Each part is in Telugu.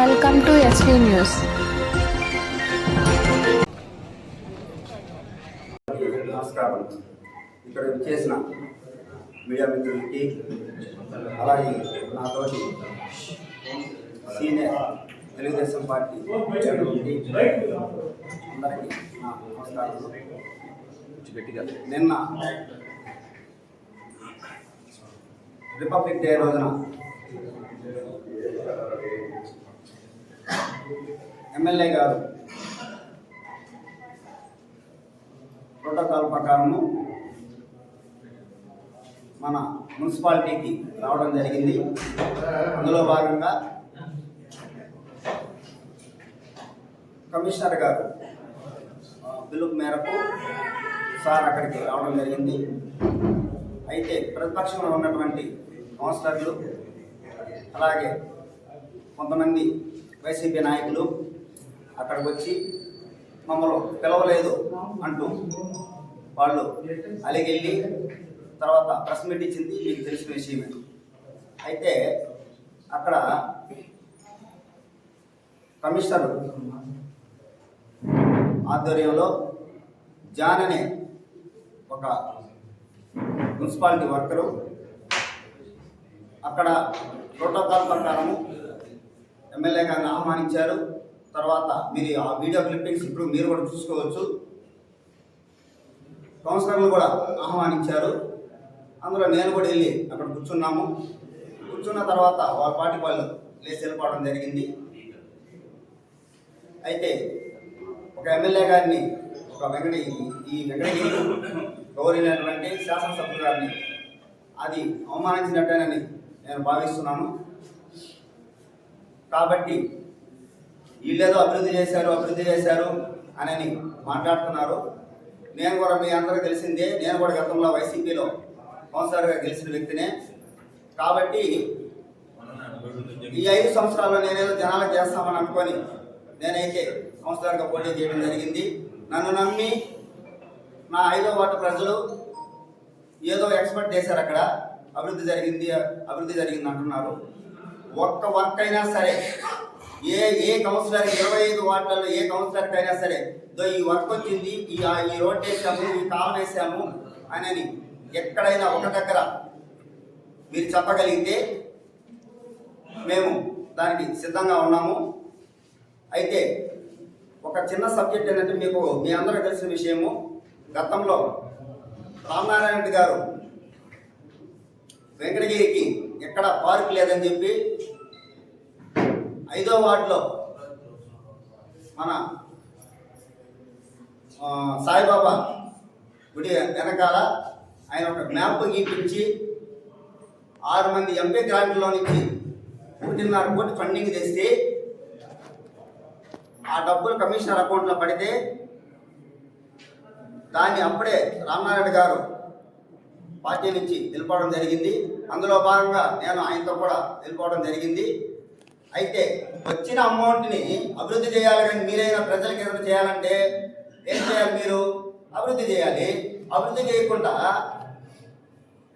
Welcome to SV News. నమస్కారం. ఇక్కడ చేసిన మీడియా మిత్రులకి అలాగే నాతోటి సీనియర్ తెలుగుదేశం పార్టీ అందరికీ నా నమస్కారాలు. నిన్న రిపబ్లిక్ డే రోజున ఎమ్మెల్యే గారు ప్రోటోకాల్ ప్రకారము మన మున్సిపాలిటీకి రావడం జరిగింది. అందులో భాగంగా కమిషనర్ గారు పిలుపు మేరకు సార్ అక్కడికి రావడం జరిగింది. అయితే ప్రతిపక్షంలో ఉన్నటువంటి కౌన్సిలర్లు అలాగే కొంతమంది వైసీపీ నాయకులు అక్కడికి వచ్చి మమ్మల్ని పిలవలేదు అంటూ వాళ్ళు అలిగెళ్ళి తర్వాత ప్రెస్ మీట్ ఇచ్చింది మీకు తెలిసిన విషయమే. అయితే అక్కడ కమిషనర్ ఆధ్వర్యంలో జాన్ అనే ఒక మున్సిపాలిటీ వర్కరు అక్కడ ప్రోటోకాల్ ప్రకారము ఎమ్మెల్యే గారిని ఆహ్వానించారు. తర్వాత మీరు ఆ వీడియో క్లిప్పింగ్స్ ఇప్పుడు మీరు కూడా చూసుకోవచ్చు. కౌన్సిలర్లు కూడా ఆహ్వానించారు. అందులో నేను కూడా వెళ్ళి అక్కడ కూర్చున్నాము. కూర్చున్న తర్వాత వాళ్ళ పార్టీకి వాళ్ళు లేచి వెళ్ళిపోవడం జరిగింది. అయితే ఒక ఎమ్మెల్యే గారిని ఒక వెంకటగిరి గౌరవైనటువంటి శాసనసభ్యులు గారిని అది అవమానించినట్టేనని నేను భావిస్తున్నాను. కాబట్టి వీళ్ళేదో అభివృద్ధి చేశారు అని మాట్లాడుతున్నారు. నేను కూడా మీ అందరికీ తెలిసిందే, నేను కూడా గతంలో వైసీపీలో కౌన్సిలర్గా గెలిచిన వ్యక్తినే. కాబట్టి ఈ 5 సంవత్సరాల్లో నేనేదో జనాలకు చేస్తామని అనుకొని నేనైతే కౌన్సిలర్గా పోటీ చేయడం జరిగింది. నన్ను నమ్మి నా 5వ వార్డు ప్రజలు ఏదో ఎక్స్పెక్ట్ చేశారు. అక్కడ అభివృద్ధి జరిగింది అంటున్నారు. ఒక్క వర్క్ అయినా సరే ఏ కౌన్సిలర్ 25 వార్డులలో ఏ కౌన్సిలర్కి అయినా సరే ఈ వర్క్ వచ్చింది, ఈ రోడ్ వేసాము, ఈ కాలం వేసాము అని ఎక్కడైనా ఒక దగ్గర మీరు చెప్పగలిగితే మేము దానికి సిద్ధంగా ఉన్నాము. అయితే ఒక చిన్న సబ్జెక్ట్ ఏంటంటే మీ అందరికీ తెలిసిన విషయము, గతంలో రామనారాయణ రెడ్డి గారు వెంకటగిరికి ఎక్కడ పార్క్ లేదని చెప్పి 5వ వార్డులో మన సాయిబాబా గుడి వెనకాల ఆయన ఒక మ్యాప్ గీపించి 6 మంది ఎంపీ గ్రాంట్లో నుంచి 1.5 కోటి ఫండింగ్ తెస్తే ఆ డబ్బులు కమిషనర్ అకౌంట్లో పడితే దాన్ని అప్పుడే రామనారాయణ గారు పార్టీ నుంచి వెళ్ళిపోవడం జరిగింది. అందులో భాగంగా నేను ఆయనతో కూడా వెళ్ళిపోవడం జరిగింది. అయితే వచ్చిన అమౌంట్ని అభివృద్ధి చేయాలి. కానీ మీరైనా ప్రజలకు ఏదైనా చేయాలంటే ఏం చేయాలి? మీరు అభివృద్ధి చేయాలి. అభివృద్ధి చేయకుండా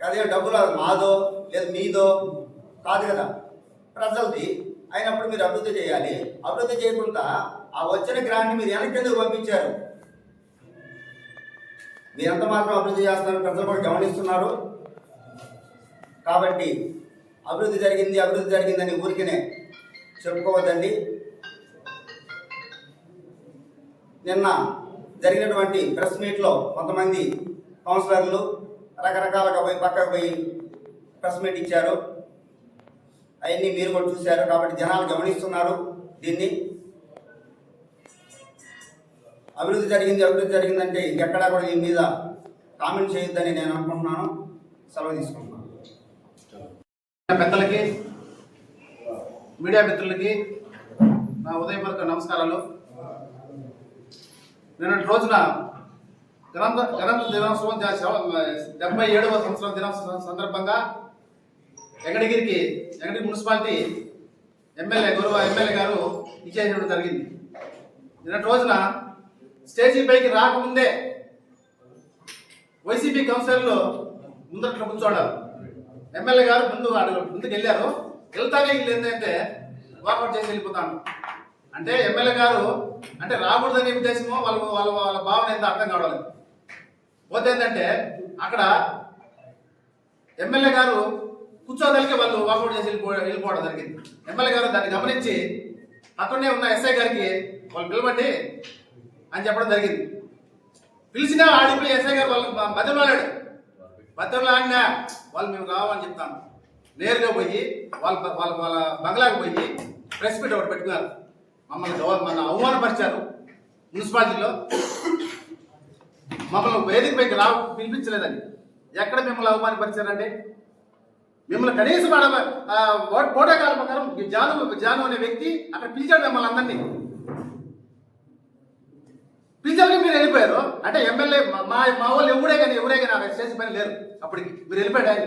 అదే డబ్బులు మాదో లేదా మీదో కాదు కదా, ప్రజలది అయినప్పుడు మీరు అభివృద్ధి చేయాలి. అభివృద్ధి చేయకుండా ఆ వచ్చిన గ్రాంట్ని మీరు వెనక్కి ఎందుకు పంపించారు? మీరు ఎంత మాత్రం అభివృద్ధి చేస్తున్నారు ప్రజలు కూడా గమనిస్తున్నారు. కాబట్టి అభివృద్ధి జరిగిందని ఊరికనే చెప్పుకోవద్దండి. నిన్న జరిగినటువంటి ప్రెస్ మీట్లో కొంతమంది కౌన్సిలర్లు రకరకాలుగా పక్కకు పోయి ప్రెస్ మీట్ ఇచ్చారు. అవన్నీ మీరు కూడా చూశారు. కాబట్టి జనాలు గమనిస్తున్నారు దీన్ని. అభివృద్ధి జరిగిందంటే ఇంకెక్కడా కూడా దీని మీద కామెంట్ చేయొద్దని నేను అనుకుంటున్నాను. సెలవు తీసుకుంటున్నాను. పెద్దలకి, మీడియా మిత్రులకి నా ఉదయపూర్వక నమస్కారాలు. నిన్నటి రోజున గణతంత్ర దినోత్సవం 77వ సంవత్సరం దినోత్సవం సందర్భంగా వెంకటగిరి మున్సిపాలిటీ గౌరవ ఎమ్మెల్యే గారు ఇచ్చేయడం జరిగింది. నిన్నటి రోజున స్టేజీ పైకి రాకముందే వైసీపీ కౌన్సిలర్లు ముందట్లో కూర్చోవడం, ఎమ్మెల్యే గారు ముందుకు వెళ్ళారు. వెళ్తానే ఏంటంటే వాకౌట్ చేసి వెళ్ళిపోతాను అంటే ఎమ్మెల్యే గారు అంటే రాకూడదనే ఉద్దేశమో వాళ్ళ వాళ్ళ వాళ్ళ భావన ఎంత అర్థం కావడం. పోతే ఏంటంటే అక్కడ ఎమ్మెల్యే గారు కూర్చోదలికి వాళ్ళు వాకౌట్ చేసి వెళ్ళిపోవడం జరిగింది. ఎమ్మెల్యే గారు దాన్ని గమనించి అక్కడనే ఉన్న ఎస్ఐ గారికి వాళ్ళు పిలవండి అని చెప్పడం జరిగింది. పిలిచినా ఆడిపోయి ఎస్ఐ గారు వాళ్ళకి బతిమలాడినా వాళ్ళు మేము రావాలని చెప్తాను. నేరుగా పోయి వాళ్ళ వాళ్ళ వాళ్ళ బంగ్లాకి పోయి ప్రెస్ మీట్ ఒకటి పెట్టుకున్నారు. మన అవమానపరిచారు. మున్సిపాలిటీలో మమ్మల్ని వేదిక పైకి పిలిపించలేదండి. ఎక్కడ మిమ్మల్ని అవమానపరిచారండి? మిమ్మల్ని కనీసం ప్రోటోకాల్ ప్రకారం జాను అనే వ్యక్తి అక్కడ పిలిచాడు మిమ్మల్ని అందరినీ. పిలిచామని మీరు వెళ్ళిపోయారు అంటే ఎమ్మెల్యే మా వాళ్ళు ఎవరే కానీ అక్కడ చేసే పని లేరు. అప్పటికి మీరు వెళ్ళిపోయాడు ఆయన.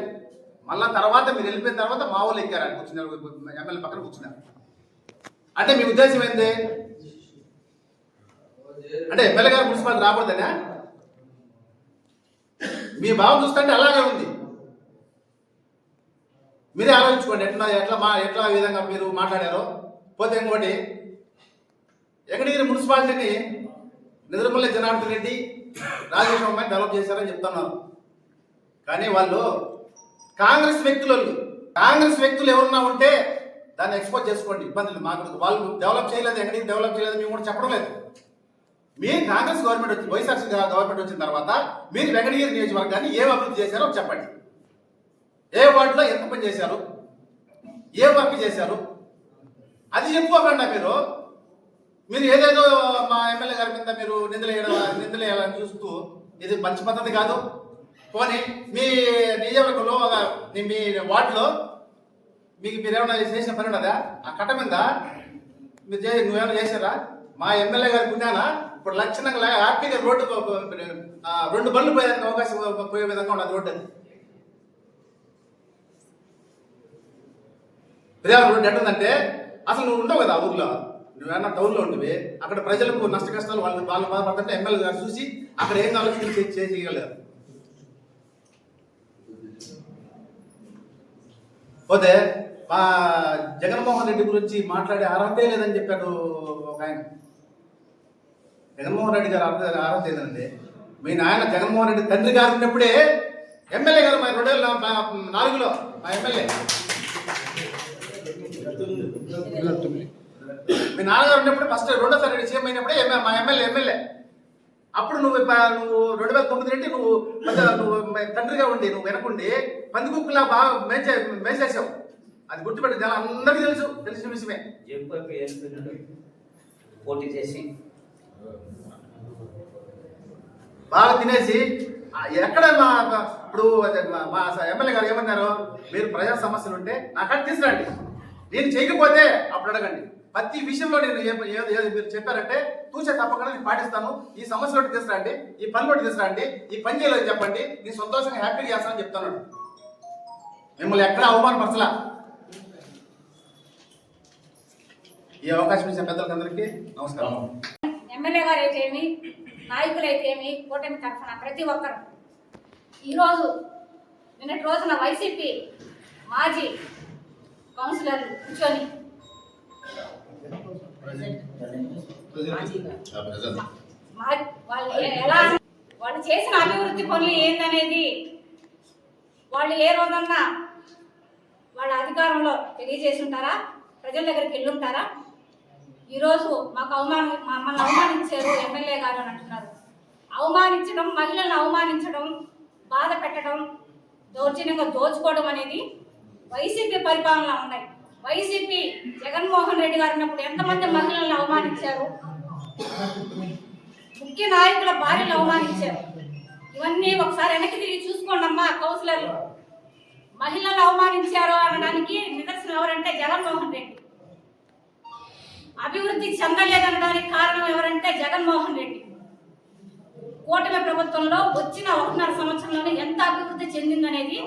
మళ్ళా తర్వాత మీరు వెళ్ళిపోయిన తర్వాత మా వాళ్ళు ఎక్కారు ఆయన కూర్చున్నారు, ఎమ్మెల్యే పక్కన కూర్చున్నారు. అంటే మీ ఉద్దేశం ఏంటి? అంటే ఎమ్మెల్యే గారు మున్సిపాలిటీ రాకూడదనా? మీ భావం చూస్తుంటే అలాగే ఉంది. మీరే ఆలోచించుకోండి ఎట్లా విధంగా మీరు మాట్లాడారో. పోతే ఇంకోటి వెంకటగిరి మున్సిపాలిటీని నిద్రమల్లి జనార్దన్ రెడ్డి రాజేష్ అమ్మాయిని డెవలప్ చేశారని చెప్తున్నారు. కానీ వాళ్ళు కాంగ్రెస్ వ్యక్తులు ఎవరన్నా ఉంటే దాన్ని ఎక్స్పోజ్ చేసుకోండి, ఇబ్బందులు మాకు. వాళ్ళు డెవలప్ చేయలేదు, వెంకటగిరి డెవలప్ చేయలేదు మేము కూడా చెప్పడం లేదు. మీరు కాంగ్రెస్ గవర్నమెంట్ వచ్చి వైఎస్ఆర్సీ గవర్నమెంట్ వచ్చిన తర్వాత మీరు వెంకటగిరి నియోజకవర్గాన్ని ఏం అభివృద్ధి చేశారో చెప్పండి. ఏ వార్డులో ఎంత పని చేశారు, ఏ వర్క్ చేశారు అది చెప్పుకోకుండా మీరు ఏదేదో మా ఎమ్మెల్యే గారి మీద మీరు నిందలేయాలని చూస్తూ ఇది మంచి పద్ధతి కాదు. పోనీ మీ నియోజకవర్గంలో మీ వార్డులో మీరేమైనా చేసిన పని ఉన్నదా? ఆ కట్ట మీద నువ్వేమైనా చేశారా? మా ఎమ్మెల్యే గారి పుణ్యాన ఇప్పుడు లక్షణంగా హ్యాపీగా రోడ్డు 2 బండ్లు పోయేందుకు అవకాశం పోయే విధంగా ఉన్నది రోడ్డు. అది రోడ్డు ఎట్టుందంటే అసలు నువ్వు ఉండవు కదా ఆ ఊర్లో, నువ్వేమన్నా టౌన్లో ఉండివి. అక్కడ ప్రజలకు నష్ట కష్టాలు వాళ్ళు బాధపడుతుంటే ఎమ్మెల్యే గారు చూసి అక్కడ ఏం ఆలోచన చేయగలరు. పోతే మా జగన్మోహన్ రెడ్డి గురించి మాట్లాడే అర్హతే లేదని చెప్పాడు ఒక ఆయన. జగన్మోహన్ రెడ్డి గారు అర్హత లేదండి. మీ నాయన జగన్మోహన్ రెడ్డి తండ్రి గారు ఉన్నప్పుడే ఎమ్మెల్యే గారు మా 2004లో మా ఎమ్మెల్యే మీ నాన్నగారు ఉన్నప్పుడు ఫస్ట్ 2వ సీఎం అయినప్పుడే మా ఎమ్మెల్యే. అప్పుడు నువ్వు 2009 నుండి నువ్వు తండ్రిగా ఉండి నువ్వు వెనకుండి పందికుక్కులా బాగా మేసేసావు. అది గుర్తుపెట్టి అందరికీ తెలిసిన విషయమే. పోటీ చేసి బాగా తినేసి ఎక్కడ ఇప్పుడు మా ఎమ్మెల్యే గారు ఏమన్నారు? మీరు ప్రజా సమస్యలు ఉంటే నాకాడ తీసుకురండి, నేను చేయకపోతే అప్పుడు అడగండి. ప్రతి విషయంలో నేను ఏది మీరు చెప్పారంటే తూచే తప్పకుండా నేను పాటిస్తాను. ఈ సమస్యలోకి తీసుకురండి, ఈ పనిలోకి తీసుకురండి, ఈ పని చేయాలని చెప్పండి, నేను సంతోషంగా హ్యాపీగా చేస్తానని చెప్తాను. మిమ్మల్ని ఎక్కడ అవమానపరచలా. ఈ అవకాశం ఇచ్చిన పెద్దలందరికీ నమస్కారం. ఎమ్మెల్యే గారు అయితేమి, నాయకులు అయితేమి, కూటమి తరఫున ప్రతి ఒక్కరు ఈరోజు నిన్నటి రోజున వైసీపీ మాజీ కౌన్సిలర్లు కూర్చొని వాళ్ళు చేసిన అభివృద్ధి పనులు ఏందనేది వాళ్ళు ఏ రోజన్నా వాళ్ళ అధికారంలో తెలియజేసి ఉంటారా? ప్రజల దగ్గరికి వెళ్ళి ఉంటారా? ఈరోజు మమ్మల్ని అవమానించారు ఎమ్మెల్యే గారు అని అంటున్నారు. అవమానించడం, మహిళలను అవమానించడం, బాధ పెట్టడం, దౌర్జన్యంగా దోచుకోవడం అనేది వైసీపీ పరిపాలన ఉన్నాయి. వైసీపీ జగన్మోహన్ రెడ్డి గారు ఉన్నప్పుడు ఎంతమంది మహిళలను అవమానించారు, ముఖ్య నాయకుల భార్యలు అవమానించారు. ఇవన్నీ ఒకసారి వెనక్కి తిరిగి చూసుకోండి అమ్మా కౌన్సిలర్లు. మహిళలు అవమానించారు అనడానికి నిదర్శనం ఎవరంటే జగన్మోహన్ రెడ్డి. అభివృద్ధి చెందలేదనడానికి కారణం ఎవరంటే జగన్మోహన్ రెడ్డి. కూటమి ప్రభుత్వంలో వచ్చిన 1.5 సంవత్సరంలోనే ఎంత అభివృద్ధి చెందిందనేది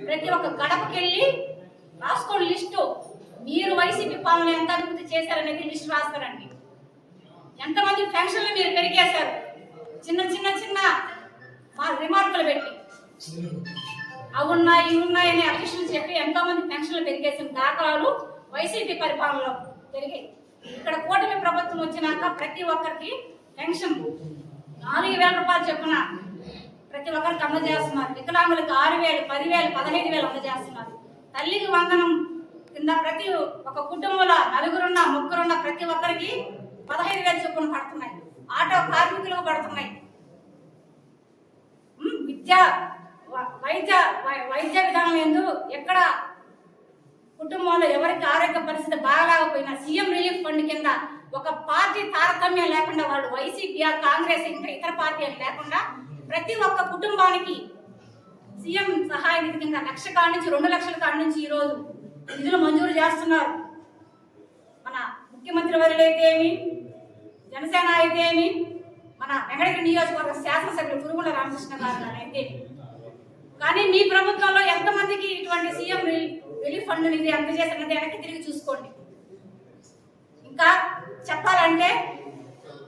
ప్రతి ఒక్క గడపకెళ్ళి రాసుకోండి లిస్టు. మీరు వైసీపీ పాలన ఎంత అభివృద్ధి చేశారనేది లిస్టు రాస్తారండి. ఎంతమంది పెన్షన్లు మీరు పెరిగేశారు, చిన్న మా రిమార్కులు పెట్టి అవి ఉన్నాయి ఇవి ఉన్నాయని అఫీషియల్ చెప్పి ఎంతో మంది పెన్షన్లు పెరిగేసిన దాఖలాలు వైసీపీ పరిపాలనలో జరిగాయి. ఇక్కడ కూటమి ప్రభుత్వం వచ్చినాక ప్రతి ఒక్కరికి పెన్షన్ 4,000 రూపాయలు చొప్పున ప్రతి ఒక్కరికి అందజేస్తున్నారు. వికలాంగులకు 6,000, 10,000, 15,000 అందజేస్తున్నారు. తల్లికి వందనం కింద ప్రతి ఒక కుటుంబంలో నలుగురున్న ముగ్గురున్న ప్రతి ఒక్కరికి 15,000 చొప్పున పడుతున్నాయి. ఆటో కార్మికులకు పడుతున్నాయి. వైద్య విధానం ఎందు ఎక్కడ కుటుంబంలో ఎవరికి ఆరోగ్య పరిస్థితి బాగాలేకపోయినా సీఎం రిలీఫ్ ఫండ్ కింద ఒక పార్టీ తారతమ్యం లేకుండా వాళ్ళు వైసీపీ, కాంగ్రెస్, ఇంకా ఇతర పార్టీలు లేకుండా ప్రతి ఒక్క కుటుంబానికి సీఎం సహాయ నిధి కింద 1,00,000 కాడి నుంచి 2 లక్షల కాడి నుంచి ఈరోజు నిధులు మంజూరు చేస్తున్నారు. మన ముఖ్యమంత్రి వర్యులు అయితే ఏమి, జనసేన అయితే ఏమి, మన వెంకటగిరి నియోజకవర్గ శాసనసభ్యులు కురుగుల రామకృష్ణ గారు అయితే. కానీ మీ ప్రభుత్వంలో ఎంతమందికి ఇటువంటి సీఎం రిలీఫ్ ఫండ్ నిధి అందజేసినది వెనక్కి తిరిగి చూసుకోండి. ఇంకా చెప్పాలంటే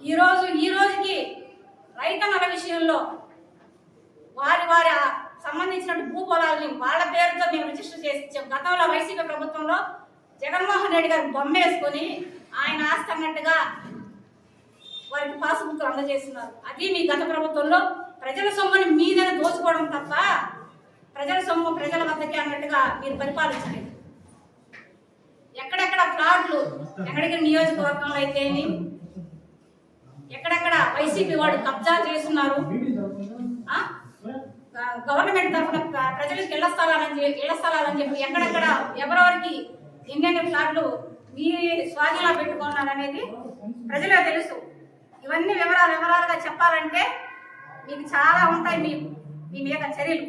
ఈ రోజుకి రైతన్నల విషయంలో వారి సంబంధించిన భూ పొలాలని వాళ్ళ పేరుతో మేము రిజిస్టర్ చేసి ఇచ్చాం. గతంలో వైసీపీ ప్రభుత్వంలో జగన్మోహన్ రెడ్డి గారు బొమ్మ వేసుకొని ఆయన ఆస్తి అన్నట్టుగా వారికి పాస్బుక్ అందజేస్తున్నారు. అది మీ గత ప్రభుత్వంలో ప్రజల సొమ్ముని మీదనే దోచుకోవడం తప్ప ప్రజల సొమ్ము ప్రజల వద్దకే అన్నట్టుగా మీరు పరిపాలించలేదు. ఎక్కడెక్కడ ఫ్లాట్లు వెంకటగిరి నియోజకవర్గంలో అయితే ఎక్కడెక్కడ వైసీపీ వాడు కబ్జా చేస్తున్నారు. గవర్నమెంట్ తరఫున ప్రజలకు ఇళ్ల స్థలాలని చెప్పి ఎక్కడెక్కడ ఎవరెవరికి ఎన్నెన్ని ఫ్లాట్లు మీ స్వాధీనంలో పెట్టుకున్నారనేది ప్రజలకు తెలుసు. ఇవన్నీ వివరాలుగా చెప్పాలంటే మీకు చాలా ఉంటాయి మీ మీద చర్యలు.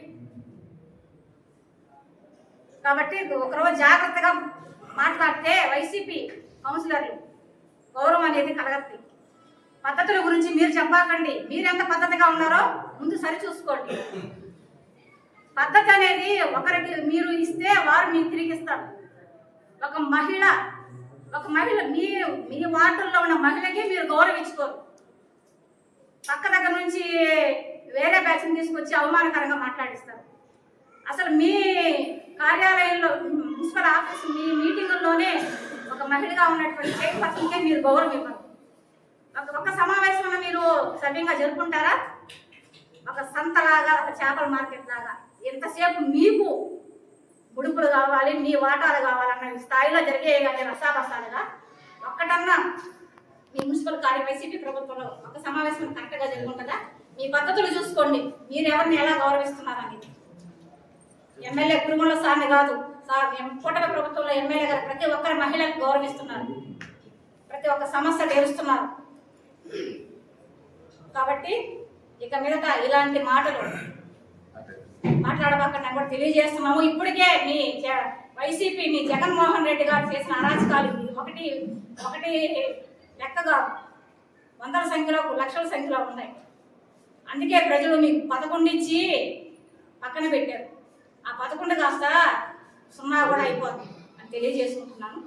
కాబట్టి ఒకరోజు జాగ్రత్తగా మాట్లాడితే వైసీపీ కౌన్సిలర్లు గౌరవం అనేది కలగద్ది. పద్ధతుల గురించి మీరు చెప్పకండి. మీరెంత పద్ధతిగా ఉన్నారో ముందు సరి చూసుకోండి. పద్ధతి అనేది ఒకరికి మీరు ఇస్తే వారు మీకు తిరిగి ఇస్తారు. ఒక మహిళ మీ వార్డుల్లో ఉన్న మహిళకి మీరు గౌరవించుకోరు. పక్క దగ్గర నుంచి వేరే బ్యాచ్ని తీసుకొచ్చి అవమానకరంగా మాట్లాడిస్తారు. అసలు మీ కార్యాలయంలో మున్సిపల్ ఆఫీస్ మీ మీటింగుల్లోనే ఒక మహిళగా ఉన్నటువంటి చైర్పర్సన్కే మీరు గౌరవం ఇవ్వరు. ఒక సమావేశంలో మీరు సవ్యంగా జరుపుకుంటారా? ఒక సంతలాగా, ఒక చేపల మార్కెట్ లాగా ఎంతసేపు మీకు ఉడుపులు కావాలి, మీ వాటాలు కావాలన్న స్థాయిలో జరిగేవి కానీ రసాబసాలుగా ఒక్కటన్నా మీ మున్సిపల్ వైసీపీ ప్రభుత్వంలో ఒక సమావేశం కరెక్ట్గా జరుగుతుందా? మీ పద్ధతులు చూసుకోండి. మీరు ఎవరిని ఎలా గౌరవిస్తున్నారని. ఎమ్మెల్యే కురుమల సార్ని కాదు, కూటమి ప్రభుత్వంలో ఎమ్మెల్యే గారు ప్రతి ఒక్కరి మహిళలకు గౌరవిస్తున్నారు, ప్రతి ఒక్క సమస్య తీరుస్తున్నారు. కాబట్టి ఇక మీదట ఇలాంటి మాటలు మాట్లాడబాకని కూడా తెలియజేస్తున్నాము. ఇప్పటికే మీ వైసీపీ మీ జగన్మోహన్ రెడ్డి గారు చేసిన అరాచకాలు ఒకటి లెక్కగా వందల సంఖ్యలో లక్షల సంఖ్యలో ఉన్నాయి. అందుకే ప్రజలు మీకు 11 ఇచ్చి పక్కన పెట్టారు. ఆ 11 కాస్త 0 కూడా అయిపోతుంది అని తెలియజేసుకుంటున్నాను.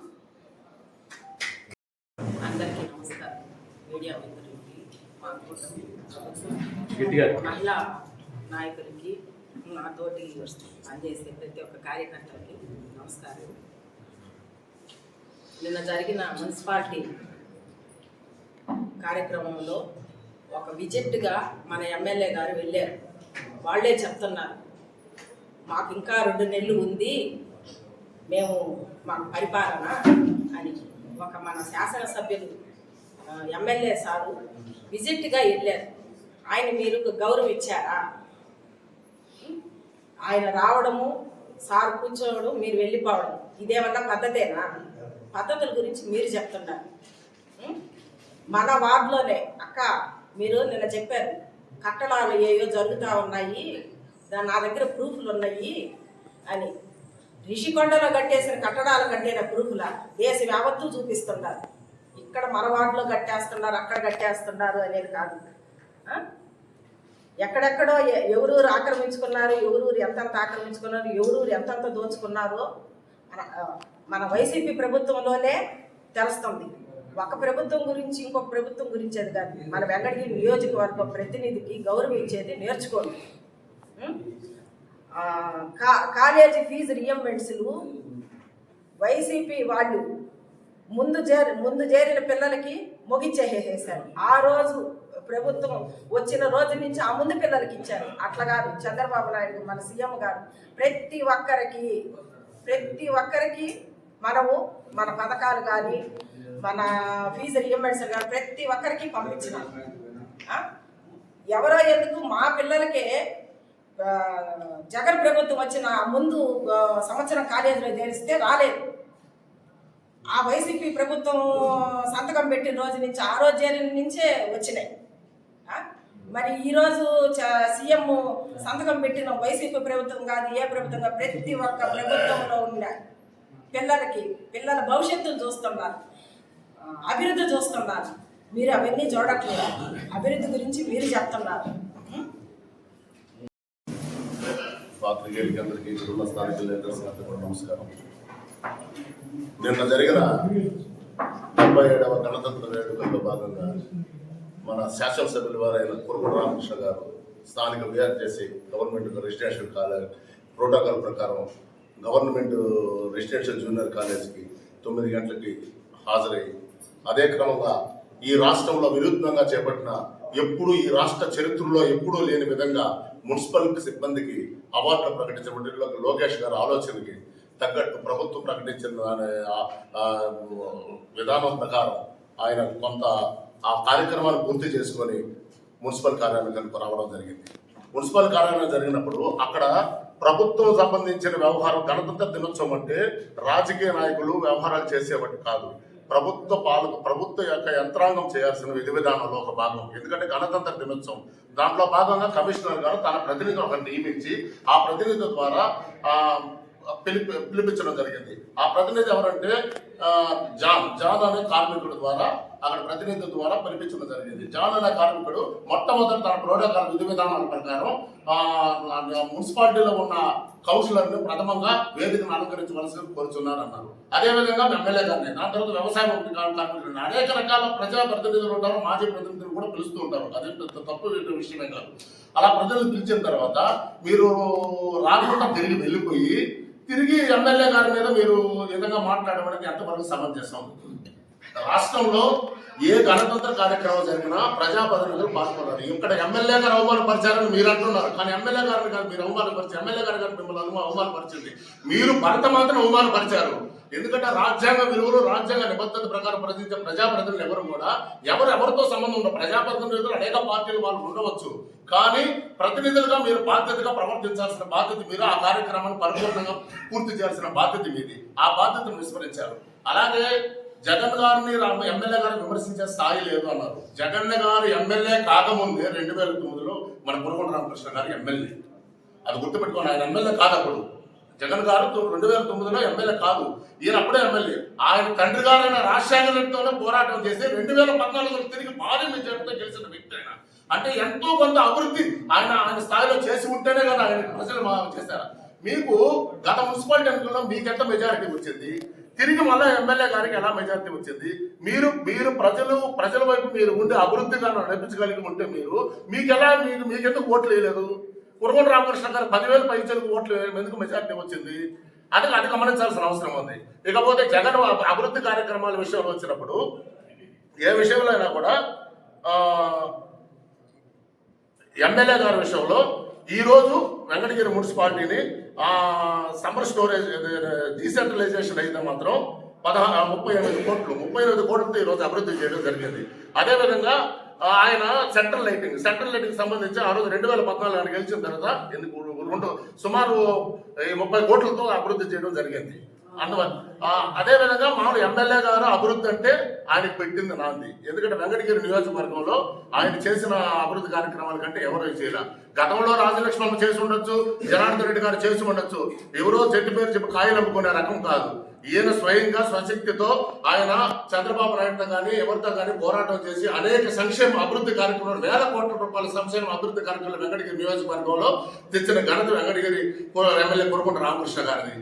అందరికీ నమస్కారం. మీడియా మిత్రులకి, మహిళా నాయకులకి, నాతోటి పనిచేసే ప్రతి ఒక్క కార్యకర్తలకి నమస్కారం. నిన్న జరిగిన మున్సిపాలిటీ కార్యక్రమంలో ఒక విజిట్గా మన ఎమ్మెల్యే గారు వెళ్ళారు. వాళ్ళే చెప్తున్నారు, మాకు ఇంకా 2 నెలలు ఉంది, మాకు పరిపాలన అని. ఒక మన శాసనసభ్యులు ఎమ్మెల్యే సారు విజిట్గా వెళ్ళారు. ఆయన మీరు గౌరవం ఇచ్చారా? ఆయన రావడము, సార్ కూర్చోవడం, మీరు వెళ్ళిపోవడం ఇదేమన్నా పద్ధతేనా? పద్ధతుల గురించి మీరు చెప్తున్నారు. మన వార్డులోనే అక్క మీరు నిన్న చెప్పారు కట్టడాలు ఏయో జరుగుతూ ఉన్నాయి, నా దగ్గర ప్రూఫ్లు ఉన్నాయి అని. రిషికొండలో కట్టేసిన కట్టడాలు కట్టిన ప్రూఫ్ల దేశం యావత్తూ చూపిస్తున్నారు. ఇక్కడ మన వార్డులో కట్టేస్తున్నారు, అక్కడ కట్టేస్తున్నారు అనేది కాదు. ఎక్కడెక్కడో ఎవరూరు ఆక్రమించుకున్నారు, ఎవరూరు ఎంతంత ఆక్రమించుకున్నారు, ఎవరూరు ఎంతంత దోచుకున్నారో మన వైసీపీ ప్రభుత్వంలోనే తెలుస్తుంది. ఒక ప్రభుత్వం గురించి ఇంకొక ప్రభుత్వం గురించి అది కాదు. మన వెంకటగిరి నియోజకవర్గం ప్రతినిధికి గౌరవం ఇచ్చేది నేర్చుకోండి. కాలేజీ ఫీజు రియంబర్స్మెంట్స్లు వైసీపీ వాళ్ళు ముందు చేరిన పిల్లలకి ముగిచ్చేసేసారు. ఆ రోజు ప్రభుత్వం వచ్చిన రోజు నుంచి ఆ ముందు పిల్లలకి ఇచ్చారు. అట్లా కాదు, చంద్రబాబు నాయుడు మన సీఎం గారు ప్రతి ఒక్కరికి మనము మన పథకాలు కానీ మన ఫీజు రియంబర్స్మెంట్ కానీ ప్రతి ఒక్కరికి పంపించినాం. ఎవరో ఎందుకు మా పిల్లలకే జగన్ ప్రభుత్వం వచ్చిన ముందు సంవత్సరం కాలేజీలో చేరిస్తే రాలేదు. ఆ వైసీపీ ప్రభుత్వం సంతకం పెట్టిన రోజు నుంచి ఆ రోజు చేరిన నుంచే వచ్చినాయి. మరి ఈరోజు సీఎం సంతకం పెట్టిన వైసీపీ ప్రభుత్వం కాదు, ఏ ప్రభుత్వం కాదు, ప్రతి ఒక్క ప్రభుత్వంలో ఉన్న పిల్లల భవిష్యత్తును చూస్తున్నారు, అభివృద్ధి చూస్తున్నారు. మీరు అవన్నీ చూడట్లేదు. అభివృద్ధి గురించి మీరు చెప్తున్నారు. పాత్రికేయులకి అందరికీ ఇక్కడున్న స్థానిక లీడర్స్కి కూడా నమస్కారం. నిన్న జరిగిన 77వ గణతంత్ర వేడుకల్లో భాగంగా మన శాసనసభ్యుల వారైన కురుగొండ రామకృష్ణ గారు స్థానిక విఆర్జేసీ గవర్నమెంట్ రెసిడెన్షియల్ కాలేజ్ ప్రోటోకాల్ ప్రకారం గవర్నమెంట్ రెసిడెన్షియల్ జూనియర్ కాలేజీకి 9 గంటలకి హాజరై అదే క్రమంగా ఈ రాష్ట్రంలో వినూత్నంగా చేపట్టిన ఎప్పుడు ఈ రాష్ట్ర చరిత్రలో ఎప్పుడూ లేని విధంగా మున్సిపల్ సిబ్బందికి అవార్డులు ప్రకటించబడి లోకేష్ గారి ఆలోచనకి తగ్గట్టు ప్రభుత్వం ప్రకటించిన విధానం ప్రకారం ఆయన కొంత ఆ కార్యక్రమాన్ని పూర్తి చేసుకొని మున్సిపల్ కార్యాలయానికి రావడం జరిగింది. మున్సిపల్ కార్యాలయం జరిగినప్పుడు అక్కడ ప్రభుత్వం సంబంధించిన వ్యవహారం గణతంత్ర దినోత్సవం అంటే రాజకీయ నాయకులు వ్యవహారాలు చేసేవాటి కాదు, ప్రభుత్వ యొక్క యంత్రాంగం చేయాల్సిన విధి విధానంలో ఒక భాగం. ఎందుకంటే గణతంత్ర దినోత్సవం దాంట్లో భాగంగా కమిషనర్ గారు తన ప్రతినిధి ఒకరిని నియమించి ఆ ప్రతినిధి ద్వారా పిలిపించడం జరిగింది. ఆ ప్రతినిధి ఎవరంటే జాన్ అనే కార్మికుడు ద్వారా అక్కడ ప్రతినిధి ద్వారా పిలిపించడం జరిగింది. జాన్ అనే కార్మికుడు మొట్టమొదటి తన ప్రోటోకాల్ విధి విధానాల ప్రకారం మున్సిపాలిటీలో ఉన్న కౌన్సిలర్ని ప్రథమంగా వేదికను అలంకరించవలసి కోరుచున్నారన్నారు. అదేవిధంగా ఎమ్మెల్యే గారిని, దాని తర్వాత వ్యవసాయ కార్మికులు, అనేక రకాల ప్రజా ప్రతినిధులు ఉంటారు, మాజీ ప్రతినిధులు కూడా పిలుస్తూ ఉంటారు. అదే తప్పు విషయమే కాదు. అలా ప్రజలు పిలిచిన తర్వాత మీరు రాకుండా తిరిగి ఎమ్మెల్యే గారి మీద మీరు ఈ విధంగా మాట్లాడడం అనేది ఎంతవరకు సమంజసం? రాష్ట్రంలో ఏ గణతంత్ర కార్యక్రమం జరిగినా ప్రజాప్రతినిధులు పాల్గొన్నారు. ఇక్కడ ఎమ్మెల్యే గారు అవమానపరిచారని మీరు అంటున్నారు, కానీ ఎమ్మెల్యే గారిని కాదు మీరు అవమానపరిచారు. ఎమ్మెల్యే గారు మిమ్మల్ని అవమానపరిచింది, మీరు భరత మాత్రం అవమానపరిచారు. ఎందుకంటే రాజ్యాంగ విలువలు, రాజ్యాంగ నిబద్ధత ప్రకారం ప్రశ్నించే ప్రజాప్రతినిధులు ఎవరు కూడా ఎవరితో సంబంధం ఉండవు. ప్రజాప్రతినిధులు అనేక పార్టీలు వాళ్ళు ఉండవచ్చు, కానీ ప్రతినిధులుగా మీరు బాధ్యతగా ప్రవర్తించాల్సిన బాధ్యత మీరు, ఆ కార్యక్రమాన్ని పరిపూర్ణంగా పూర్తి చేయాల్సిన బాధ్యత మీది. ఆ బాధ్యతను విస్మరించారు. అలాగే జగన్ గారిని ఎమ్మెల్యే గారిని విమర్శించే స్థాయి లేదు అన్నారు. జగన్ గారు ఎమ్మెల్యే కాకముందే 2009లో మన కురుగొండ రామకృష్ణ గారు ఎమ్మెల్యే. అది గుర్తుపెట్టుకోండి, ఆయన ఎమ్మెల్యే కాదు అప్పుడు. జగన్ గారు 2009లో ఎమ్మెల్యే కాదు, ఈయన అప్పుడే ఎమ్మెల్యే. ఆయన తండ్రి గారైన రాజశేఖర రెడ్డితోనే పోరాటం చేసి 2014లో తిరిగి భారీ మెజారిటీతో గెలిచిన వ్యక్తి ఆయన. అంటే ఎంతో కొంత అభివృద్ధి ఆయన స్థాయిలో చేసి ఉంటేనే కదా ఆయన ప్రజలు చేశారు. మీకు గత మున్సిపాలిటీ ఎన్నికల్లో మీకెంత మెజారిటీ వచ్చింది, తిరిగి మళ్ళీ ఎమ్మెల్యే గారికి ఎలా మెజారిటీ వచ్చింది? మీరు ప్రజల వైపు మీరు ఉండే అభివృద్ధిగా నడిపించగలిగి ఉంటే మీకెందుకు ఓట్లు వేయలేదు? కురుగొండ రామకృష్ణ గారు 10,000 పైచలకు ఓట్లు ఎందుకు మెజారిటీ వచ్చింది? అది గమనించాల్సిన అవసరం ఉంది. ఇకపోతే జగన్ అభివృద్ధి కార్యక్రమాల విషయంలో వచ్చినప్పుడు ఏ విషయంలో అయినా కూడా ఎమ్మెల్యే గారి విషయంలో ఈరోజు వెంకటగిరి మున్సిపాలిటీని సమ్మర్ స్టోరేజ్ డీసెంట్రలైజేషన్ అయితే మాత్రం 38 కోట్లతో ఈరోజు అభివృద్ధి చేయడం జరిగింది. అదేవిధంగా ఆయన సెంట్రల్ లైటింగ్ సంబంధించి ఆ రోజు 2014 ఆయన గెలిచిన తర్వాత సుమారు 30 కోట్లతో అభివృద్ధి చేయడం జరిగింది. అందువల్ల అదేవిధంగా మామూలు ఎమ్మెల్యే గారు అభివృద్ధి అంటే ఆయనకు పెట్టింది నాంది. ఎందుకంటే వెంకటగిరి నియోజకవర్గంలో ఆయన చేసిన అభివృద్ధి కార్యక్రమాల కంటే ఎవరో చేయలే. గతంలో రాజలక్ష్మమ్మ చేసి ఉండొచ్చు, జనార్దన్ రెడ్డి గారు చేసి ఉండొచ్చు, ఎవరో చెట్టు పేరు చెప్పి కాయలు అమ్ముకునే రకం కాదు. ఈయన స్వయంగా స్వశక్తితో ఆయన చంద్రబాబు నాయుడుతో కానీ ఎవరితో కానీ పోరాటం చేసి అనేక సంక్షేమ అభివృద్ధి కార్యక్రమాలు, వేల కోట్ల రూపాయల సంక్షేమ అభివృద్ధి కార్యక్రమాలు వెంకటగిరి నియోజకవర్గంలో తెచ్చిన ఘనత వెంకటగిరి ఎమ్మెల్యే కురుగొండ రామకృష్ణ గారిది.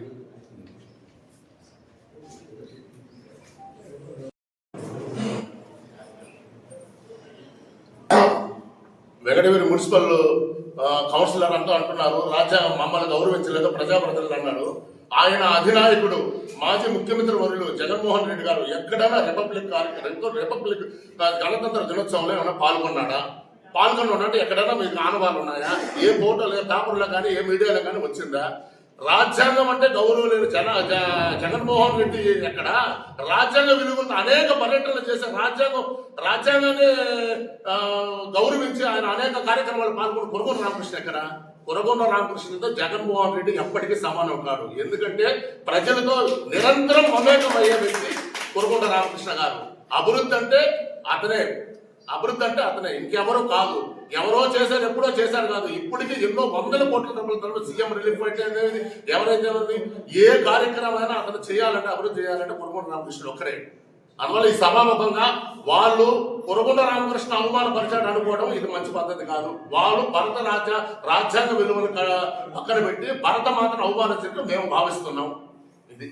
వెంకటగిరి మున్సిపల్ కౌన్సిలర్ అంటూ అంటున్నారు రాజ్యాంగం మమ్మల్ని గౌరవించలేదు, ప్రజాప్రతినిధులు అన్నాడు. ఆయన అధినాయకుడు మాజీ ముఖ్యమంత్రి వర్యులు జగన్మోహన్ రెడ్డి గారు ఎక్కడైనా రిపబ్లిక్ గణతంత్ర దినోత్సవంలో ఏమైనా పాల్గొన్నాడా? పాల్గొన్నాడంటే ఎక్కడైనా మీకు ఆనవాళ్ళు ఉన్నాయా? ఏ ఫోటోలు ఏ పేపర్లో కానీ ఏ మీడియాలో కానీ వచ్చిందా? రాజ్యాంగం అంటే గౌరవం లేని జగన్మోహన్ రెడ్డి ఎక్కడ రాజ్యాంగ విలువలతో అనేక పర్యటనలు చేసే రాజ్యాంగాన్ని గౌరవించి ఆయన అనేక కార్యక్రమాలు పాల్గొని కొరగొండ రామకృష్ణ ఎక్కడ? కొరగొండ రామకృష్ణతో జగన్మోహన్ రెడ్డి ఎప్పటికీ సమానం కాదు. ఎందుకంటే ప్రజలతో నిరంతరం మమేకం అయ్యే వ్యక్తి కొరగొండ రామకృష్ణ గారు. అభివృద్ధి అంటే అతనే, ఇంకెవరో కాదు. ఎవరో చేశారు, ఎప్పుడో చేశారు కాదు. ఇప్పటికీ ఎన్నో వందల కోట్ల రూపాయల సీఎం రిలీఫ్ ఫండ్ అనేది ఎవరైతే ఉంది, ఏ కార్యక్రమమైనా అతను చేయాలంటే అభివృద్ధి చేయాలంటే కొరగొండ రామకృష్ణ ఒక్కరే. అందువల్ల ఈ సభాముఖంగా వాళ్ళు కొరగొండ రామకృష్ణ అవమానపరిచాడు అనుకోవడం ఇది మంచి పద్ధతి కాదు. వాళ్ళు భారత రాజ్యాంగ విలువలు పక్కన పెట్టి భరత మాతను అవమానించినట్టు మేము భావిస్తున్నాం. ఇది